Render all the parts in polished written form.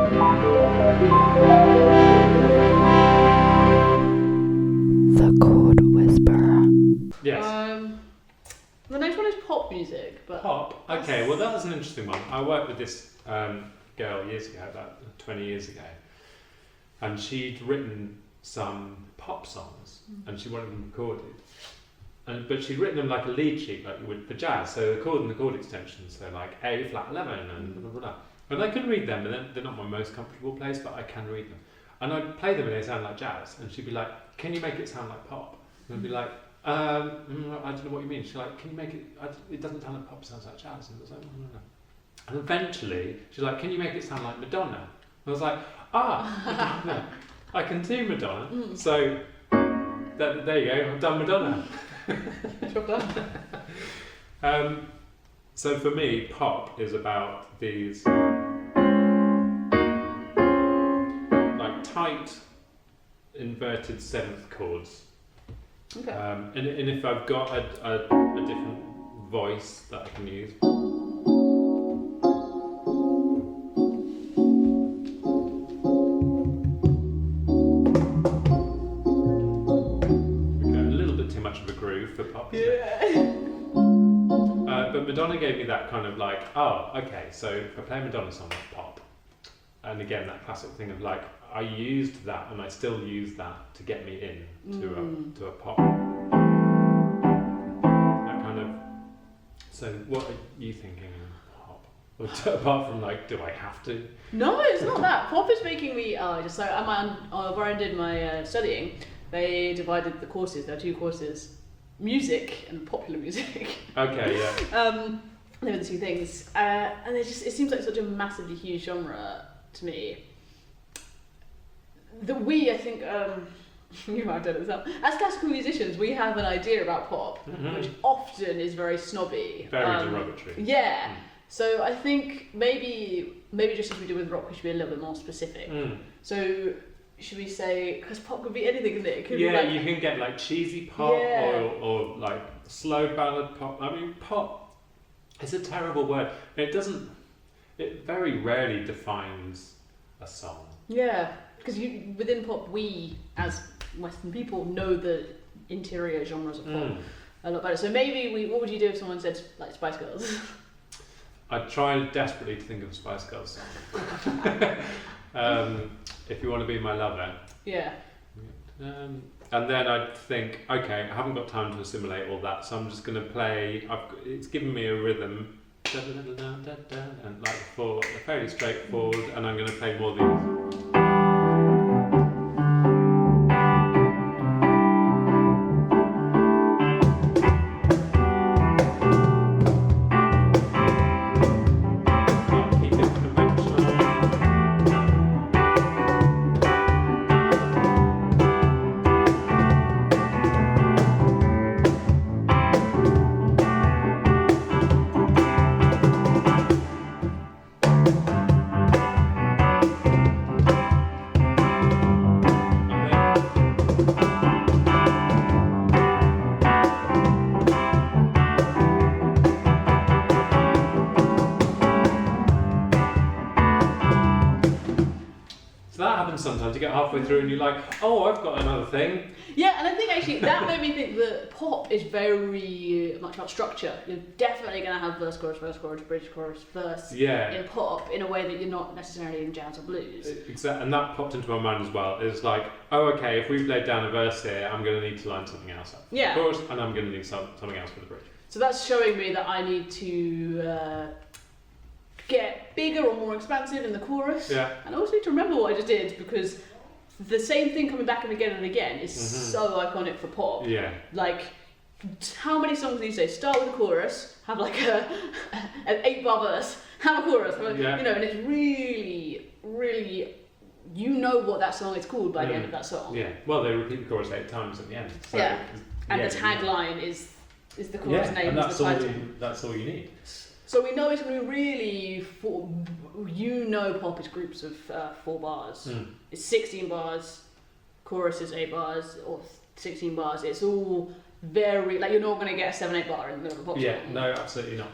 The Chord Whisperer. Yes. The next one is pop music, but Pop. Okay, well that was an interesting one. I worked with this girl years ago, about 20 years ago, and she'd written some pop songs, and she wanted them recorded. But she'd written them like a lead sheet, like you would for jazz. So the chord and the chord extensions, so like A flat 11 and blah blah blah. And I can read them, and they're not my most comfortable place, but I can read them. And I'd play them and they sound like jazz, and she'd be like, "Can you make it sound like pop?" And I'd be like, I don't know what you mean. She's like, "Can you make it? It doesn't sound like pop, it sounds like jazz." And I was like, "No." And eventually, she's like, "Can you make it sound like Madonna?" And I was like, Madonna. I can do Madonna. So there you go. I've done Madonna. job done. So for me, pop is about these like tight inverted seventh chords. Okay. And if I've got a different voice that I can use. Okay, a little bit too much of a groove for pop. Yeah. But Madonna gave me that kind of like, oh, okay, so if I play a Madonna song, that's pop. And again, that classic thing of like, I used that and I still use that to get me in to a pop. That kind of. So, what are you thinking of pop? Or apart from like, do I have to? No, it's not that. Pop is making me. Where I did my studying, they divided the courses. There are 2 courses: music and popular music. Okay, yeah. They were the 2 things, and it seems like such a massively huge genre to me. That I think, you might have done it yourself. As classical musicians, we have an idea about pop, which often is very snobby. Very derogatory. Yeah. So I think maybe just as we do with rock, we should be a little bit more specific. So should we say, because pop could be anything, isn't it? It could be like, you can get like cheesy pop or like slow ballad pop. I mean, pop is a terrible word. It very rarely defines a song. Yeah, because within pop, we as Western people know the interior genres of pop a lot better. So maybe what would you do if someone said like Spice Girls? I'd try desperately to think of a Spice Girls song. If you want to be my lover. Yeah. And then I'd think, okay, I haven't got time to assimilate all that, so I'm just going to play. It's given me a rhythm, and like fairly straightforward, and I'm going to play more of these. Sometimes you get halfway through and you're like, oh, I've got another thing. Yeah, and I think actually that made me think that pop is very much about structure. You're definitely going to have verse, chorus, bridge, chorus, verse in pop in a way that you're not necessarily in jazz or blues. Exactly, and that popped into my mind as well. It's like, oh, okay, if we've laid down a verse here, I'm going to need to line something else up. Yeah. Of course, and I'm going to need something else for the bridge. So that's showing me that I need to get bigger or more expansive in the chorus. Yeah. And I also need to remember what I just did, because the same thing coming back and again is so iconic for pop. Yeah. Like, how many songs these days start with a chorus, have like an 8-bar verse, have a chorus, and it's really, really, you know what that song is called by the end of that song. Yeah. Well, they repeat the chorus 8 times at the end. So yeah. And the tagline is the chorus name. And that's the that's all you need. So we know it's going to be really, pop is groups of 4 bars. It's 16 bars, chorus is 8 bars, or 16 bars. It's all very, like, you're not going to get a 7-8 bar in the middle of a pop song. Yeah, no, absolutely not.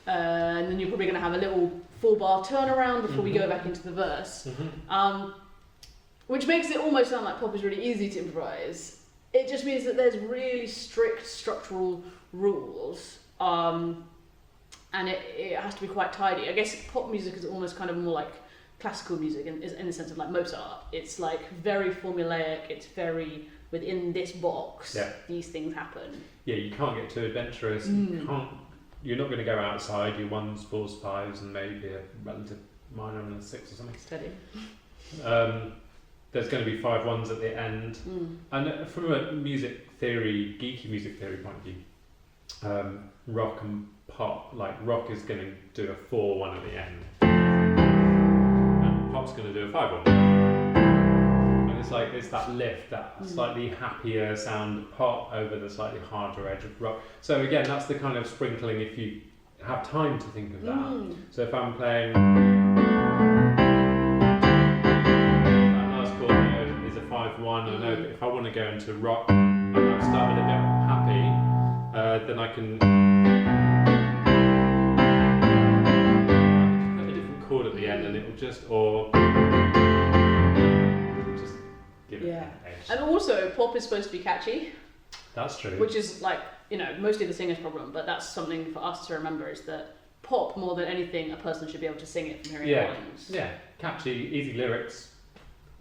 And then you're probably going to have a little 4-bar turnaround before we go back into the verse. Which makes it almost sound like pop is really easy to improvise. It just means that there's really strict structural rules, and it has to be quite tidy. I guess pop music is almost kind of more like classical music in the sense of like Mozart. It's like very formulaic, it's very within this box, these things happen. Yeah, you can't get too adventurous, you're not going to go outside your 1s, 4s, 5s and maybe a relative minor and a 6 or something. Steady. There's going to be 5 1s at the end. And from a music theory, geeky music theory point of view, rock and pop, like rock is going to do a 4 1 at the end. And pop's going to do a 5 1. And it's that lift, that slightly happier sound of pop over the slightly harder edge of rock. So again, that's the kind of sprinkling if you have time to think of that. So if I'm playing... 5-1, I know, but if I want to go into rock and I've started a bit happy, then I can put a different chord at the end and it'll just give it an edge. And also, pop is supposed to be catchy. That's true. Which is like, mostly the singer's problem, but that's something for us to remember, is that pop, more than anything, a person should be able to sing it from hearing the lines. Yeah, catchy, easy lyrics,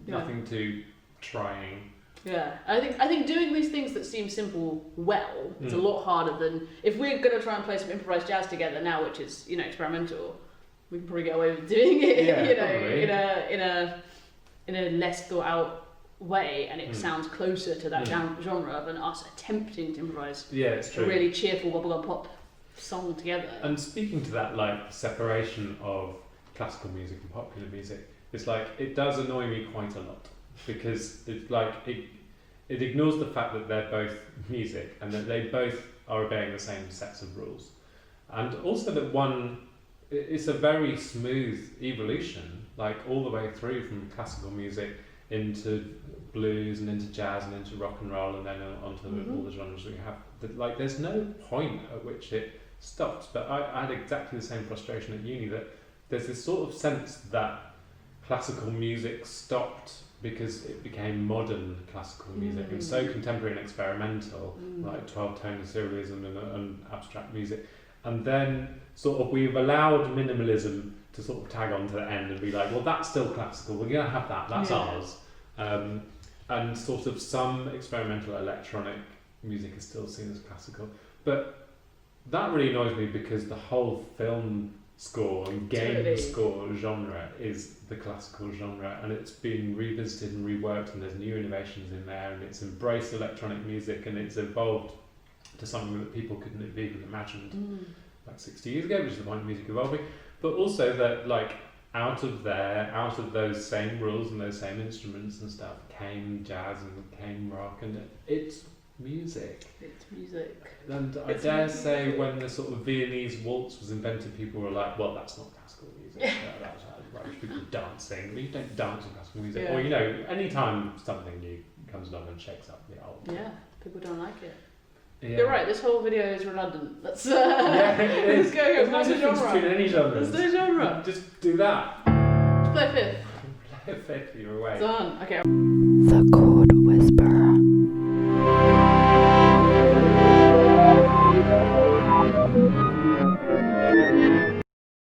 nothing too trying. Yeah, I think doing these things that seem simple well is a lot harder than if we're gonna try and play some improvised jazz together now, which is experimental. We can probably get away with doing it, in a less thought out way, and it sounds closer to that genre than us attempting to improvise. Yeah, it's true. A really cheerful bubblegum pop song together. And speaking to that, like separation of classical music and popular music, it's like it does annoy me quite a lot. Because it's like it ignores the fact that they're both music and that they both are obeying the same sets of rules, and also that it's a very smooth evolution, like all the way through from classical music into blues and into jazz and into rock and roll and then onto all the genres we have. Like there's no point at which it stops. But I had exactly the same frustration at uni, that there's this sort of sense that classical music stopped because it became modern classical music and so contemporary and experimental, like 12-tone serialism and abstract music. And then sort of we've allowed minimalism to sort of tag on to the end and be like, well, that's still classical, we're going to have that's ours. And sort of some experimental electronic music is still seen as classical. But that really annoys me because the whole film score and game score genre is the classical genre, and it's been revisited and reworked, and there's new innovations in there, and it's embraced electronic music, and it's evolved to something that people couldn't have even imagined like 60 years ago, which is the point of music evolving. But also that like out of those same rules and those same instruments and stuff came jazz and came rock, and it's music. It's music. And I dare say when the sort of Viennese waltz was invented, people were like, well, that's not classical music. That's rubbish. People dancing. But you don't dance in classical music. Or, anytime something new comes along and shakes up the old. Yeah, people don't like it. Yeah. You're right, this whole video is redundant. Let's it is. There's no difference between any genre. There's no genre. Just do that. Just play a fifth. Play a fifth, you're away. Done. Okay. The chord.